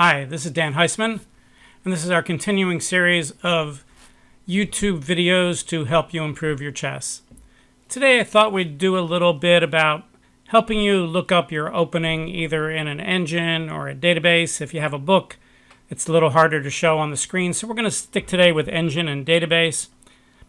Hi, this is Dan Heisman, and this is our continuing series of YouTube videos to help you improve your chess. Today I thought we'd do a little bit about helping you look up your opening either in an engine or a database. If you have a book, it's a little harder to show on the screen, so we're going to stick today with engine and database.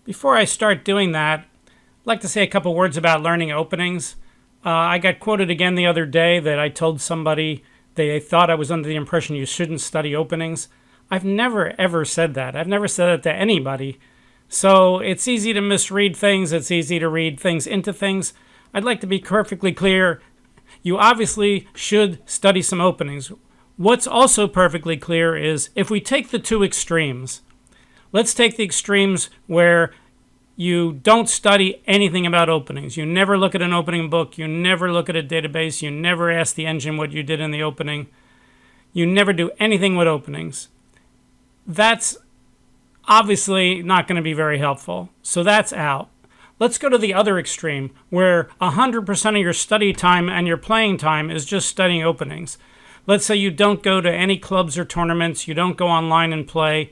Before I start doing that, I'd like to say a couple words about learning openings. I got quoted again the other day that I told somebody they thought I was under the impression you shouldn't study openings. I've never ever said that. I've never said that to anybody. So it's easy to misread things. It's easy to read things into things. I'd like to be perfectly clear. You obviously should study some openings. What's also perfectly clear is if we take the two extremes, let's take the extremes where you don't study anything about openings. You never look at an opening book. You never look at a database. You never ask the engine what you did in the opening. You never do anything with openings. That's obviously not going to be very helpful. So that's out. Let's go to the other extreme where 100% of your study time and your playing time is just studying openings. Let's say you don't go to any clubs or tournaments. You don't go online and play.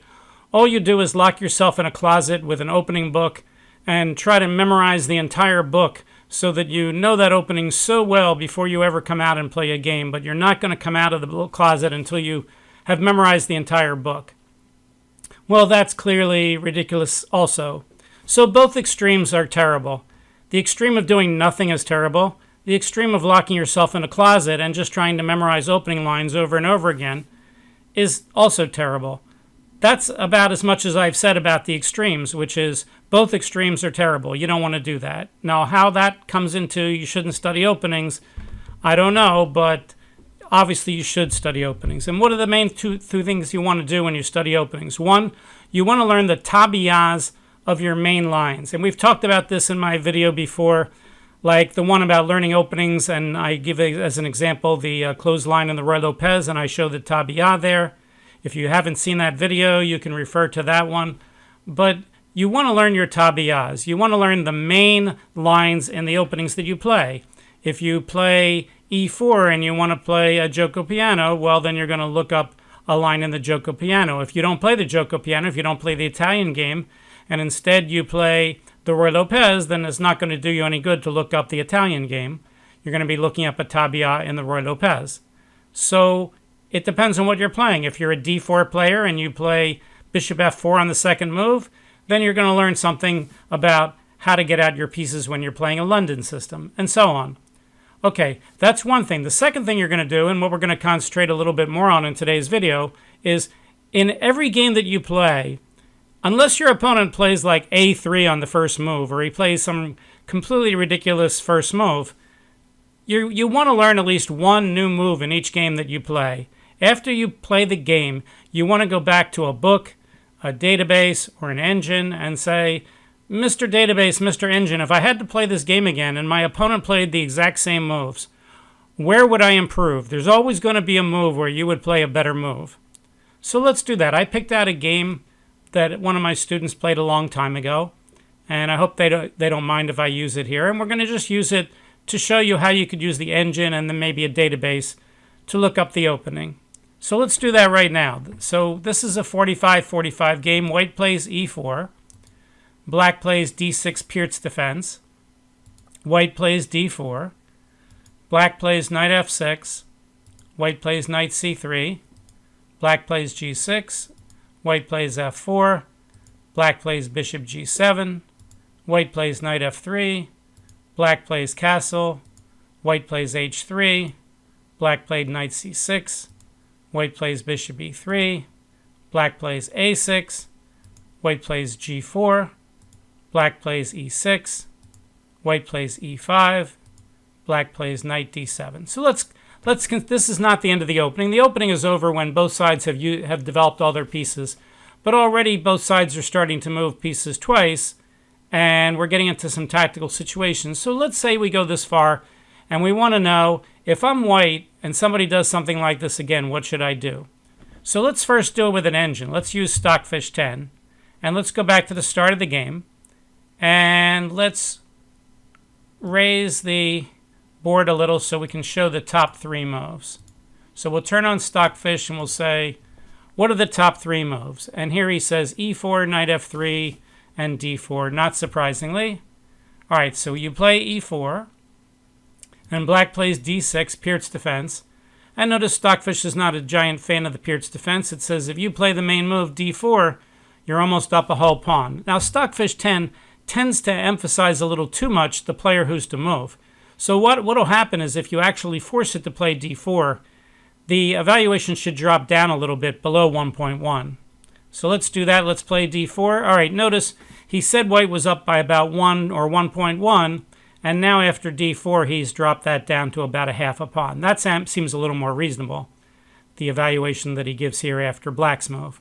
All you do is lock yourself in a closet with an opening book and try to memorize the entire book so that you know that opening so well before you ever come out and play a game, but you're not going to come out of the closet until you have memorized the entire book. Well, that's clearly ridiculous also. So both extremes are terrible. The extreme of doing nothing is terrible. The extreme of locking yourself in a closet and just trying to memorize opening lines over and over again is also terrible. That's about as much as I've said about the extremes, which is both extremes are terrible. You don't want to do that. Now, how that comes into you shouldn't study openings, I don't know, but obviously you should study openings. And what are the main two things you want to do when you study openings? One, you want to learn the tabias of your main lines. And we've talked about this in my video before, like the one about learning openings, and I give as an example the closed line in the Roy Lopez, and I show the tabia there. If you haven't seen that video, you can refer to that one. But you want to learn your tabias. You want to learn the main lines in the openings that you play. If you play E4 and you want to play a gioco piano, well, then you're going to look up a line in the gioco piano. If you don't play the gioco piano, if you don't play the Italian game, and instead you play the Roy Lopez, then it's not going to do you any good to look up the Italian game. You're going to be looking up a tabia in the Roy Lopez. So it depends on what you're playing. If you're a D4 player and you play bishop F4 on the second move, then you're going to learn something about how to get out your pieces when you're playing a London system, and so on. Okay, that's one thing. The second thing you're going to do, and what we're going to concentrate a little bit more on in today's video, is in every game that you play, unless your opponent plays like A3 on the first move, or he plays some completely ridiculous first move, you want to learn at least one new move in each game that you play. After you play the game, you want to go back to a book, a database, or an engine and say, Mr. Database, Mr. Engine, if I had to play this game again and my opponent played the exact same moves, where would I improve? There's always going to be a move where you would play a better move. So let's do that. I picked out a game that one of my students played a long time ago, and I hope they don't mind if I use it here. And we're going to just use it to show you how you could use the engine and then maybe a database to look up the opening. So let's do that right now. So this is a 45-45 game. White plays E4. Black plays D6 Pierce defense. White plays D4. Black plays knight F6. White plays knight C3. Black plays G6. White plays F4. Black plays bishop G7. White plays knight F3. Black plays castle. White plays H3. Black played knight C6. White plays bishop E3. Black plays A6. White plays G4. Black plays E6. White plays E5. Black plays knight D7. So this is not the end of the opening. The opening is over when both sides have developed all their pieces. But already both sides are starting to move pieces twice, and we're getting into some tactical situations. So let's say we go this far, and we want to know, if I'm white and somebody does something like this again, what should I do? So let's first do it with an engine. Let's use Stockfish 10, and let's go back to the start of the game, and let's raise the board a little so we can show the top three moves. So we'll turn on Stockfish and we'll say, what are the top 3 moves? And here he says e4, knight f3, and d4, not surprisingly. All right, so you play e4, and black plays d6, Peert's defense. And notice Stockfish is not a giant fan of the Peert's defense. It says if you play the main move d4, you're almost up a whole pawn. Now, Stockfish 10 tends to emphasize a little too much the player who's to move. So what will happen is if you actually force it to play d4, the evaluation should drop down a little bit below 1.1. So let's do that. Let's play d4. All right, notice he said white was up by about 1 or 1.1, and now after d4, he's dropped that down to about a half a pawn. That seems a little more reasonable, the evaluation that he gives here after black's move.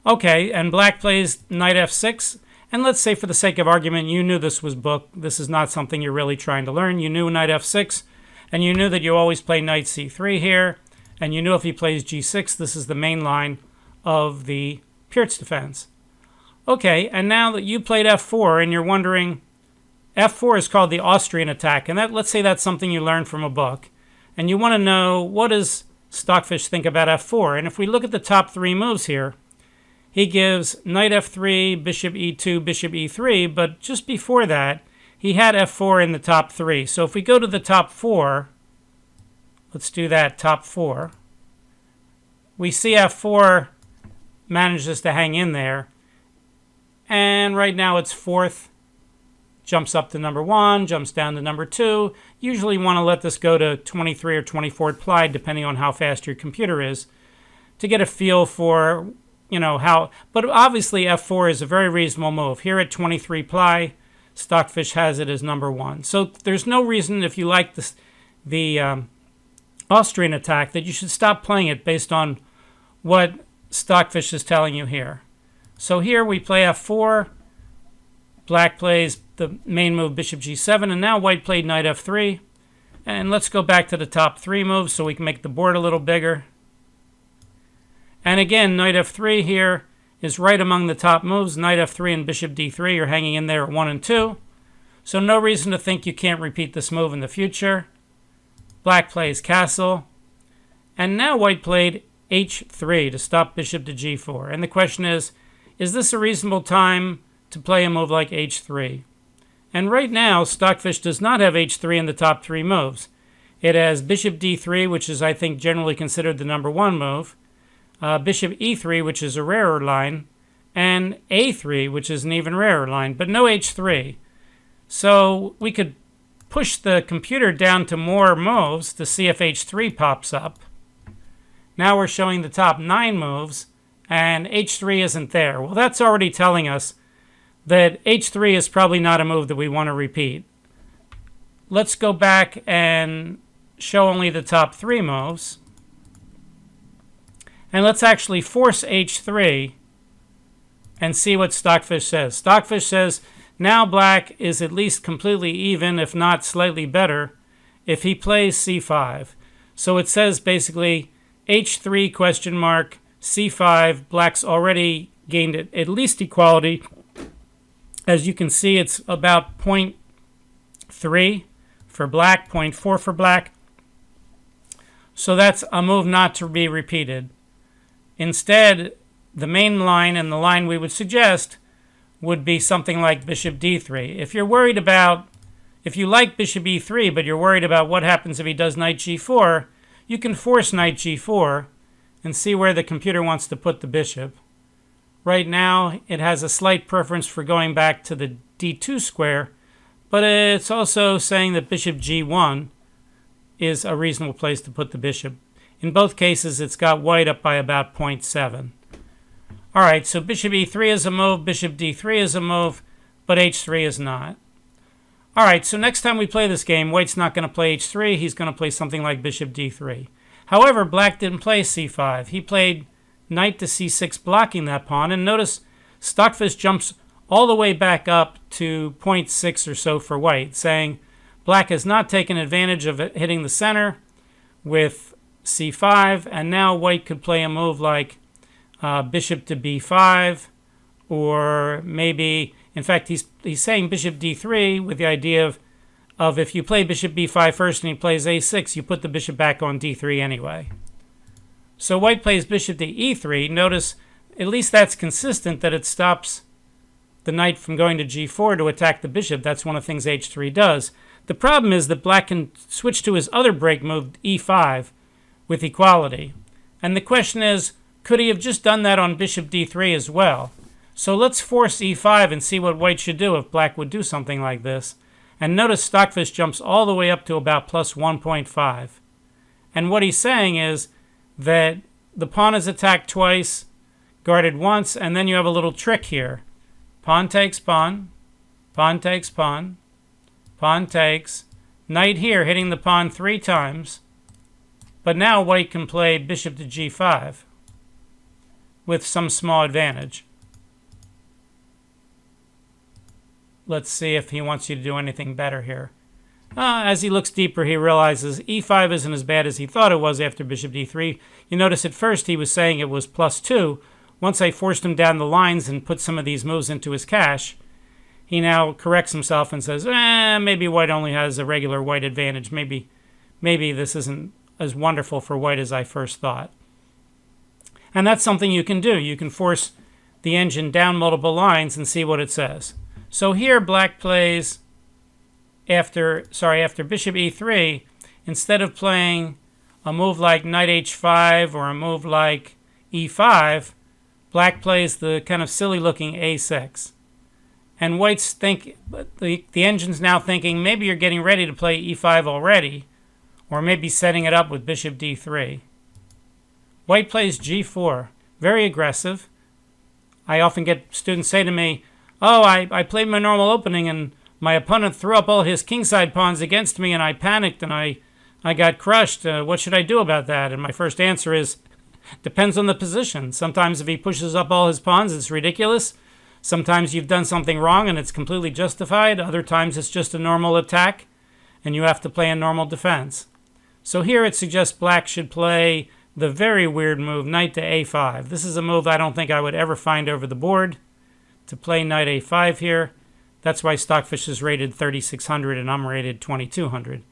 Okay, and black plays knight f6. And let's say for the sake of argument, you knew this was booked. This is not something you're really trying to learn. You knew knight f6, and you knew that you always play knight c3 here. And you knew if he plays g6, this is the main line of the Peert's defense. Okay, and now that you played f4 and you're wondering, f4 is called the Austrian attack. And let's say that's something you learned from a book. And you want to know, what does Stockfish think about f4? And if we look at the top 3 moves here, he gives knight f3, bishop e2, bishop e3, but just before that, he had f4 in the top 3. So if we go to the top 4, let's do that, top 4, we see f4 manages to hang in there. And right now it's 4th, jumps up to number 1, jumps down to number 2. Usually you want to let this go to 23 or 24 ply, depending on how fast your computer is, to get a feel for how, but obviously f4 is a very reasonable move. Here at 23 ply, Stockfish has it as number 1. So there's no reason, if you like the Austrian attack, that you should stop playing it based on what Stockfish is telling you here. So here we play f4, black plays the main move bishop g7, and now white played knight f3. And let's go back to the top 3 moves so we can make the board a little bigger. And again, knight f3 here is right among the top moves. Knight f3 and bishop d3 are hanging in there at 1 and 2. So no reason to think you can't repeat this move in the future. Black plays castle. And now white played h3 to stop bishop to g4. And the question is this a reasonable time to play a move like h3? And right now, Stockfish does not have h3 in the top 3 moves. It has bishop d3, which is, I think, generally considered the number 1 move. Bishop e3, which is a rarer line, and a3, which is an even rarer line, but no h3. So we could push the computer down to more moves to see if h3 pops up. Now we're showing the top 9 moves, and h3 isn't there. Well, that's already telling us that h3 is probably not a move that we want to repeat. Let's go back and show only the top 3 moves. And let's actually force h3 and see what Stockfish says. Stockfish says now black is at least completely even, if not slightly better, if he plays c5. So it says basically h3 question mark, c5, black's already gained at least equality. As you can see, it's about 0.3 for black, 0.4 for black. So that's a move not to be repeated. Instead, the main line and the line we would suggest would be something like bishop d3. If you like bishop e3, but you're worried about what happens if he does knight g4, you can force knight g4 and see where the computer wants to put the bishop. Right now, it has a slight preference for going back to the d2 square, but it's also saying that bishop g1 is a reasonable place to put the bishop. In both cases, it's got white up by about 0.7. All right, so bishop e3 is a move, bishop d3 is a move, but h3 is not. All right, so next time we play this game, white's not going to play h3. He's going to play something like bishop d3. However, black didn't play c5. He played knight to c6, blocking that pawn. And notice Stockfish jumps all the way back up to 0.6 or so for white, saying black has not taken advantage of it hitting the center with c5, and now white could play a move like bishop to b5, or maybe, in fact, he's saying bishop d3 with the idea of if you play bishop b5 first and he plays a6, you put the bishop back on d3 anyway. So white plays bishop to e3. Notice, at least that's consistent, that it stops the knight from going to g4 to attack the bishop. That's one of the things h3 does. The problem is that black can switch to his other break move, e5, with equality. And the question is, could he have just done that on bishop d3 as well? So let's force e5 and see what white should do if black would do something like this. And notice Stockfish jumps all the way up to about plus 1.5. And what he's saying is that the pawn is attacked twice, guarded once, and then you have a little trick here. Pawn takes pawn, pawn takes pawn, pawn takes, knight here hitting the pawn 3 times. But now white can play bishop to g5 with some small advantage. Let's see if he wants you to do anything better here. As he looks deeper, he realizes e5 isn't as bad as he thought it was after bishop d3. You notice at first he was saying it was plus 2. Once I forced him down the lines and put some of these moves into his cache, he now corrects himself and says, maybe white only has a regular white advantage. Maybe this isn't as wonderful for white as I first thought. And that's something you can do. You can force the engine down multiple lines and see what it says. So here black plays after bishop e3, instead of playing a move like knight h5 or a move like e5, black plays the kind of silly looking a6. And white's the engine's now thinking maybe you're getting ready to play e5 already, or maybe setting it up with bishop d3. White plays g4, very aggressive. I often get students say to me, I played my normal opening and my opponent threw up all his kingside pawns against me and I panicked and I got crushed. What should I do about that? And my first answer is, depends on the position. Sometimes if he pushes up all his pawns, it's ridiculous. Sometimes you've done something wrong and it's completely justified. Other times it's just a normal attack and you have to play a normal defense. So here it suggests black should play the very weird move, knight to a5. This is a move I don't think I would ever find over the board, to play knight a5 here. That's why Stockfish is rated 3,600 and I'm rated 2,200.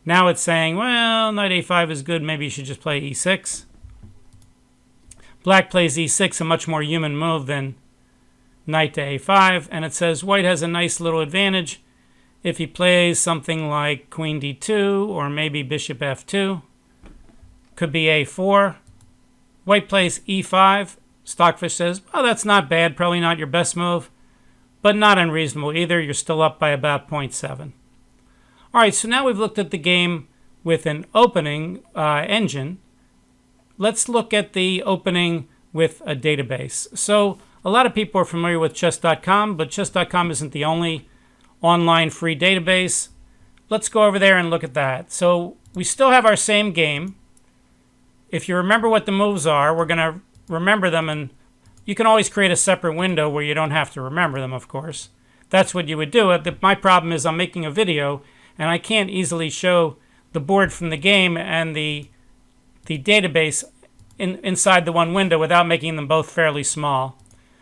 Now it's saying, well, knight a5 is good, maybe you should just play e6. Black plays e6, a much more human move than knight to a5, and it says white has a nice little advantage if he plays something like queen d2 or maybe bishop f2. Could be a4. White plays e5. Stockfish says, well, that's not bad, probably not your best move, but not unreasonable either. You're still up by about 0.7. All right, so now we've looked at the game with an opening engine. Let's look at the opening with a database. So a lot of people are familiar with chess.com, but chess.com isn't the only online free database. Let's go over there and look at that. So we still have our same game. If you remember what the moves are, we're going to remember them, and you can always create a separate window where you don't have to remember them, of course. That's what you would do. My problem is I'm making a video, and I can't easily show the board from the game and the database inside the one window without making them both fairly small.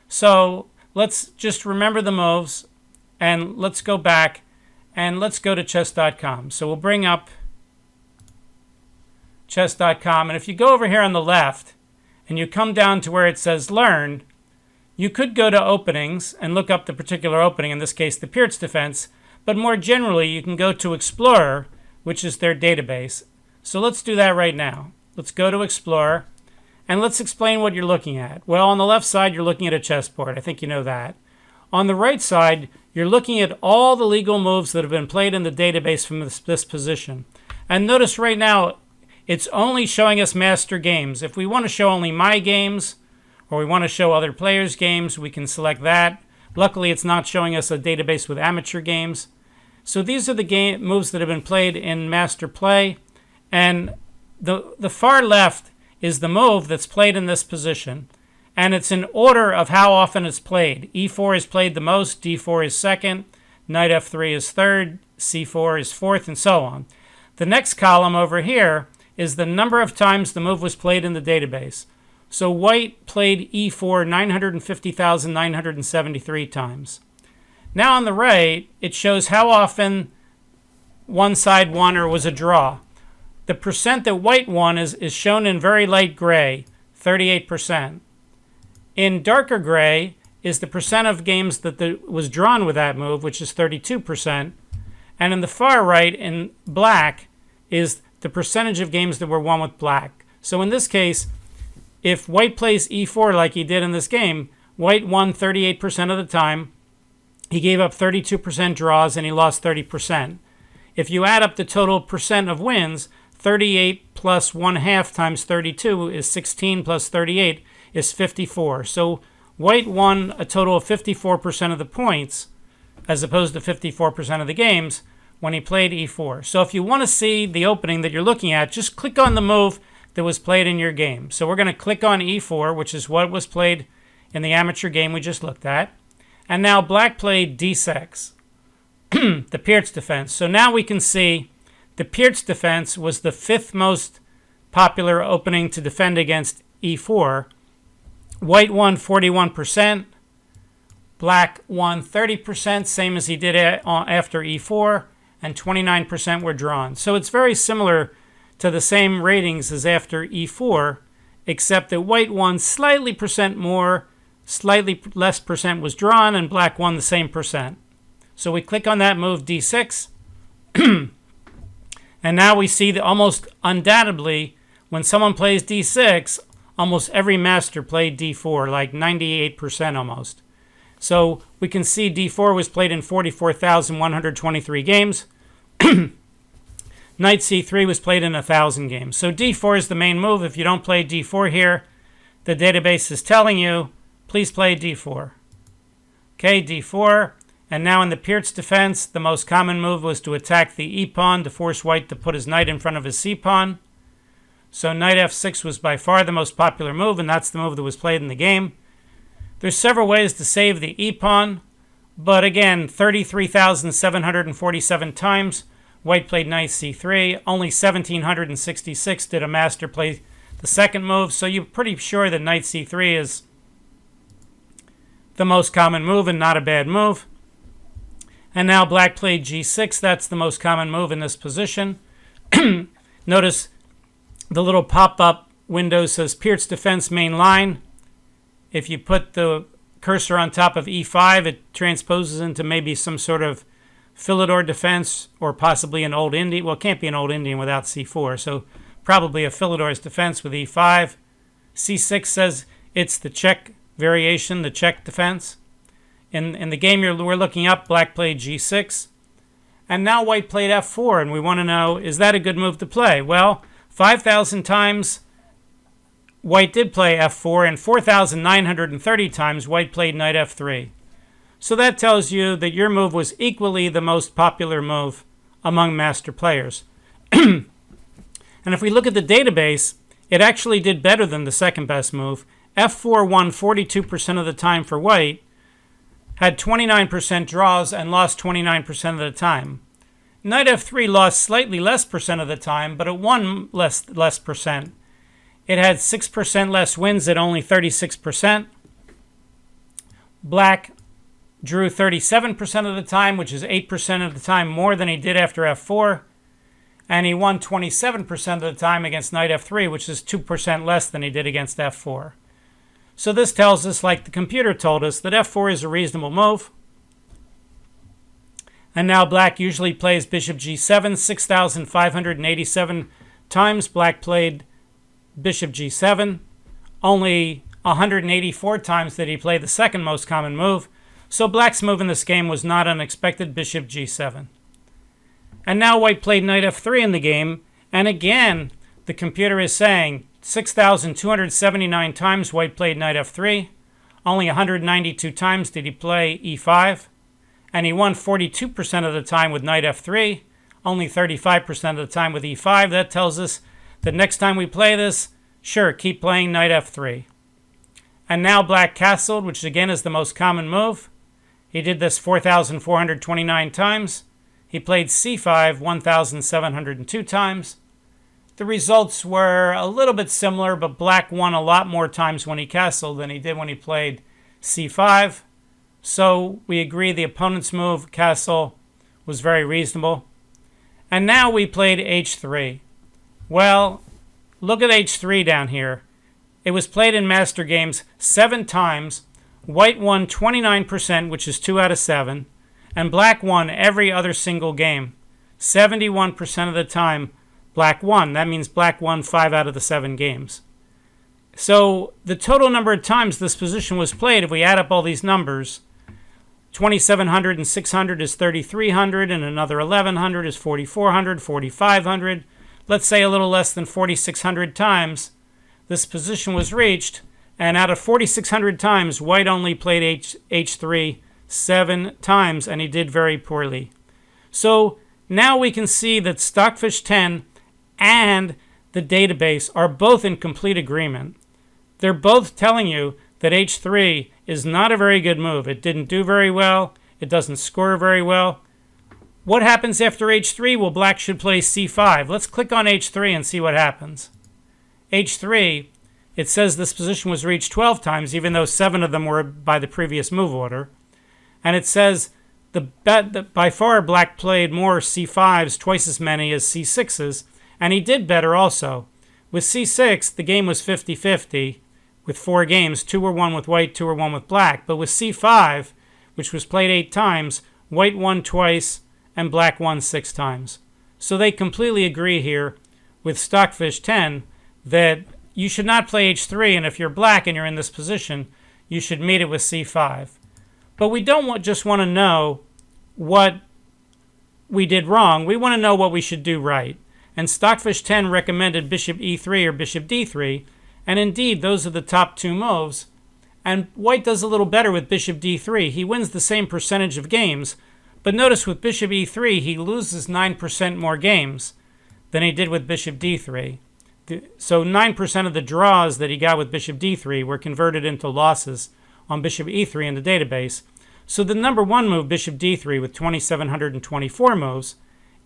So let's just remember the moves, and let's go back, and let's go to chess.com. So we'll bring up chess.com, and if you go over here on the left, and you come down to where it says Learn, you could go to Openings and look up the particular opening, in this case the Peertz defense, but more generally you can go to Explorer, which is their database. So let's do that right now. Let's go to Explorer, and let's explain what you're looking at. Well, on the left side you're looking at a chessboard. I think you know that. On the right side you're looking at all the legal moves that have been played in the database from this position. And notice right now, it's only showing us master games. If we want to show only my games, or we want to show other players' games, we can select that. Luckily, it's not showing us a database with amateur games. So these are the moves that have been played in master play. And the far left is the move that's played in this position. And it's in order of how often it's played. E4 is played the most, D4 is second, knight F3 is third, C4 is fourth, and so on. The next column over here is the number of times the move was played in the database. So white played e4 950,973 times. Now on the right, it shows how often one side won or was a draw. the percent that white won is shown in very light gray, 38%. In darker gray is the percent of games that was drawn with that move, which is 32%. And in the far right, in black, is the percentage of games that were won with black. So in this case, if white plays e4 like he did in this game, white won 38% of the time. He gave up 32% draws and he lost 30%. If you add up the total percent of wins, 38 plus 1/2 times 32 is 16 plus 38 is 54. So white won a total of 54% of the points as opposed to 54% of the games when he played e4. So if you want to see the opening that you're looking at, just click on the move that was played in your game. So we're going to click on e4, which is what was played in the amateur game we just looked at. And now black played d6, the Peertz defense. So now we can see the Peertz defense was the 5th most popular opening to defend against e4. White won 41%. Black won 30%, same as he did after e4, and 29% were drawn. So it's very similar to the same ratings as after e4, except that white won slightly percent more, slightly less percent was drawn, and black won the same percent. So we click on that move, d6, and now we see that almost undoubtedly, when someone plays d6, almost every master played d4, like 98% almost. So we can see d4 was played in 44,123 games. Knight c3 was played in 1,000 games. So d4 is the main move. If you don't play d4 here, the database is telling you, please play d4. Okay, d4. And now in the Peertz defense, the most common move was to attack the e-pawn to force white to put his knight in front of his c-pawn. So knight f6 was by far the most popular move, and that's the move that was played in the game. There's several ways to save the e-pawn, but again, 33,747 times white played knight c3. Only 1,766 did a master play the second move, so you're pretty sure that knight c3 is the most common move and not a bad move. And now black played g6. That's the most common move in this position. Notice the little pop-up window says Peertz defense main line. If you put the cursor on top of e5, it transposes into maybe some sort of Philidor defense or possibly an old Indian. Well, it can't be an old Indian without c4, so probably a Philidor's defense with e5. c6 says it's the Czech variation, the Czech defense. In the game we're looking up, black played g6. And now white played f4, and we want to know, is that a good move to play? Well, 5,000 times white did play f4, and 4,930 times white played knight f3. So that tells you that your move was equally the most popular move among master players. And if we look at the database, it actually did better than the second best move. f4 won 42% of the time for white, had 29% draws, and lost 29% of the time. Knight f3 lost slightly less percent of the time, but it won less percent. It had 6% less wins at only 36%. Black drew 37% of the time, which is 8% of the time more than he did after f4. And he won 27% of the time against knight f3, which is 2% less than he did against f4. So this tells us, like the computer told us, that f4 is a reasonable move. And now black usually plays bishop g7, 6,587 times black played bishop g7. Only 184 times did he play the second most common move. So black's move in this game was not unexpected, bishop g7. And now white played knight f3 in the game. And again, the computer is saying 6,279 times white played knight f3. Only 192 times did he play e5. And he won 42% of the time with knight f3. Only 35% of the time with e5. That tells us that next time we play this, sure, keep playing knight f3. And now black castled, which again is the most common move. He did this 4,429 times. He played c5 1,702 times. The results were a little bit similar, but black won a lot more times when he castled than he did when he played c5. So we agree the opponent's move, castle, was very reasonable. And now we played h3. Well, look at h3 down here. It was played in Master Games 7 times. White won 29%, which is 2 out of 7. And black won every other single game. 71% of the time, black won. That means black won 5 out of the 7 games. So the total number of times this position was played, if we add up all these numbers, 2,700 and 600 is 3,300, and another 1,100 is 4,400, 4,500. Let's say a little less than 4,600 times this position was reached, and out of 4,600 times, white only played h3 7 times, and he did very poorly. So now we can see that Stockfish 10 and the database are both in complete agreement. They're both telling you that h3 is not a very good move. It didn't do very well. It doesn't score very well. What happens after h3? Well, black should play c5. Let's click on h3 and see what happens. h3, it says this position was reached 12 times, even though 7 of them were by the previous move order. And it says by far black played more c5s, twice as many as c6s, and he did better also. With c6, the game was 50-50 with 4 games. 2 were won with white, 2 were won with black. But with c5, which was played 8 times, white won twice and black won 6 times. So they completely agree here with Stockfish 10 that you should not play h3, and if you're black and you're in this position, you should meet it with c5. But we don't just want to know what we did wrong. We want to know what we should do right. And Stockfish 10 recommended bishop e3 or bishop d3, and indeed those are the top 2 moves. And white does a little better with bishop d3. He wins the same percentage of games, but notice with bishop e3 he loses 9% more games than he did with bishop d3. So 9% of the draws that he got with bishop d3 were converted into losses on bishop e3 in the database. So the number 1 move, bishop d3, with 2,724 moves,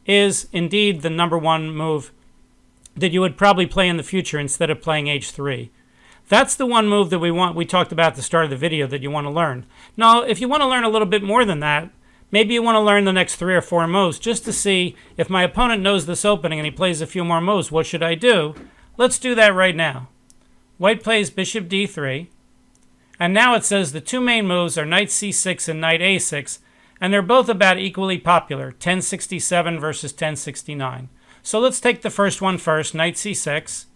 is indeed the number 1 move that you would probably play in the future instead of playing h3. That's the one move that we talked about at the start of the video that you want to learn. Now, if you want to learn a little bit more than that, maybe you want to learn the next 3 or 4 moves just to see if my opponent knows this opening and he plays a few more moves, what should I do? Let's do that right now. White plays bishop d3, and now it says the 2 main moves are knight c6 and knight a6, and they're both about equally popular, 1067 versus 1069. So let's take the first one first, knight c6.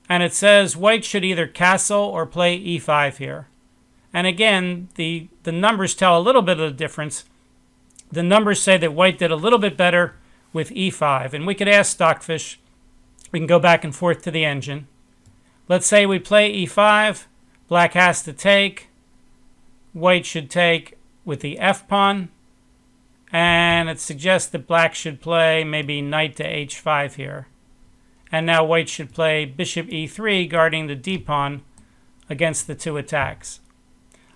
And it says white should either castle or play e5 here. And again, the numbers tell a little bit of the difference. The numbers say that white did a little bit better with e5. And we could ask Stockfish. We can go back and forth to the engine. Let's say we play e5. Black has to take. White should take with the f-pawn. And it suggests that black should play maybe knight to h5 here. And now white should play bishop e3, guarding the d-pawn against the 2 attacks.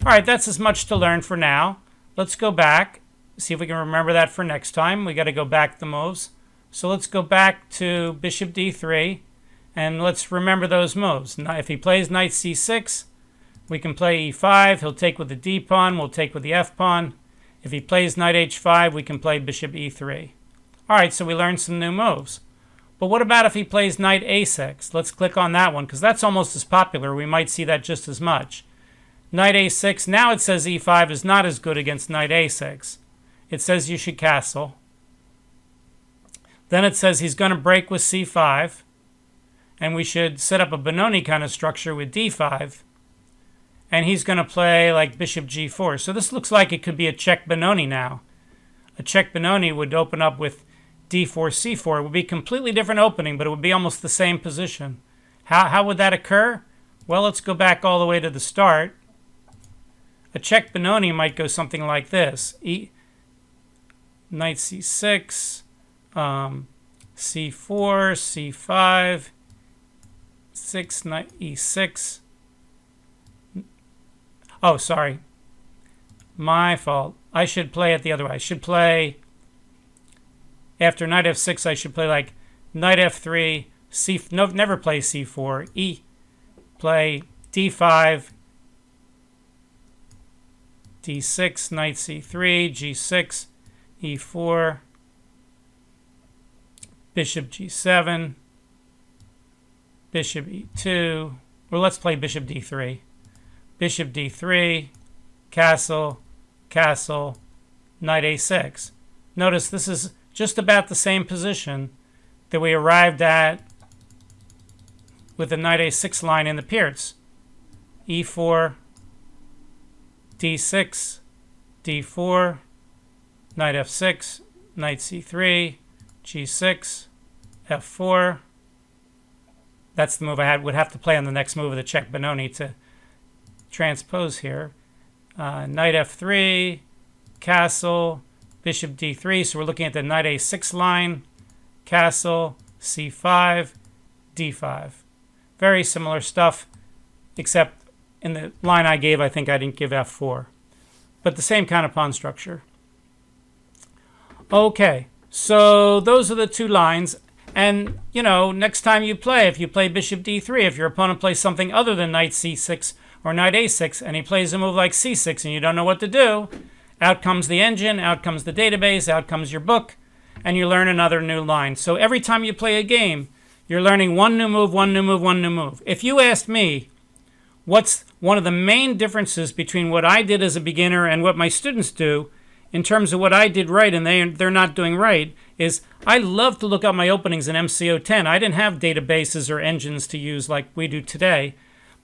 All right, that's as much to learn for now. Let's go back, see if we can remember that for next time. We got to go back the moves. So let's go back to bishop d3, and let's remember those moves. Now, if he plays knight c6, we can play e5. He'll take with the d-pawn. We'll take with the f-pawn. If he plays knight h5, we can play bishop e3. All right, so we learned some new moves. But what about if he plays knight a6? Let's click on that one, because that's almost as popular. We might see that just as much. Knight a6, now it says e5 is not as good against knight a6. It says you should castle. Then it says he's going to break with c5, and we should set up a Benoni kind of structure with d5. And he's going to play like bishop g4. So this looks like it could be a check Benoni now. A check Benoni would open up with d4, c4. It would be a completely different opening, but it would be almost the same position. How would that occur? Well, let's go back all the way to the start. A check Benoni might go something like this. Knight c6, c4, c5, 6, knight e6. Oh, sorry. My fault. I should play it the other way. I should play, after knight f6, I should play like knight f3, no, never play c4, play d5, d6, knight c3, g6, e4, bishop g7, bishop e2, or let's play bishop d3. Bishop d3, castle, castle, knight a6. Notice this is just about the same position that we arrived at with the knight a6 line in the Pierce. e4, d6, d4, knight f6, knight c3, g6, f4. That's the move I would have to play on the next move of the check Benoni to transpose here. Knight f3, castle, bishop d3. So we're looking at the knight a6 line, castle, c5, d5. Very similar stuff, except in the line I gave, I think I didn't give f4. But the same kind of pawn structure. Okay, so those are the two lines. And, you know, next time you play, if you play bishop d3, if your opponent plays something other than knight c6 or knight a6, and he plays a move like c6 and you don't know what to do, out comes the engine, out comes the database, out comes your book, and you learn another new line. So every time you play a game, you're learning one new move, one new move, one new move. If you asked me what's one of the main differences between what I did as a beginner and what my students do in terms of what I did right and they're not doing right, is I love to look up my openings in MCO10. I didn't have databases or engines to use like we do today.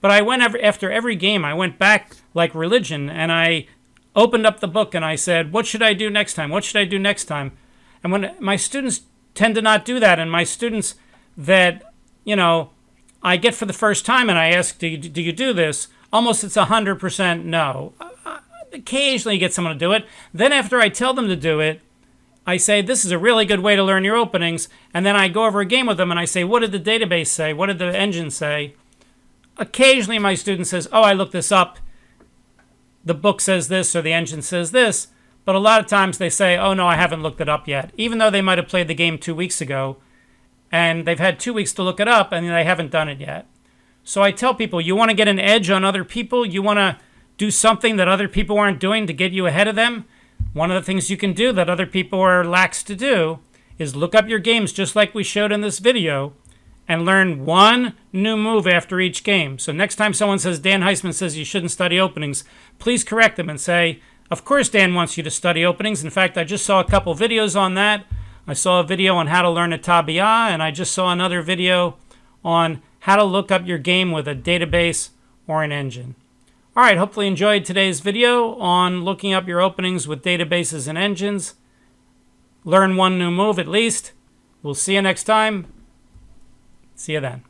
But I went after every game, I went back like religion, and I opened up the book and I said, what should I do next time? What should I do next time? And when my students tend to not do that, and my students that, you know, I get for the first time and I ask, do you do this? Almost it's 100% no. Occasionally you get someone to do it. Then after I tell them to do it, I say, this is a really good way to learn your openings. And then I go over a game with them and I say, what did the database say? What did the engine say? Occasionally my student says, oh, I looked this up. The book says this or the engine says this. But a lot of times they say, oh, no, I haven't looked it up yet. Even though they might have played the game 2 weeks ago. And they've had 2 weeks to look it up and they haven't done it yet. So I tell people, you want to get an edge on other people? You want to do something that other people aren't doing to get you ahead of them? One of the things you can do that other people are lax to do is look up your games just like we showed in this video and learn one new move after each game. So next time someone says, Dan Heisman says you shouldn't study openings, please correct them and say, of course Dan wants you to study openings. In fact, I just saw a couple videos on that. I saw a video on how to learn a tabi'a, and I just saw another video on how to look up your game with a database or an engine. All right, hopefully you enjoyed today's video on looking up your openings with databases and engines. Learn one new move at least. We'll see you next time. See you then.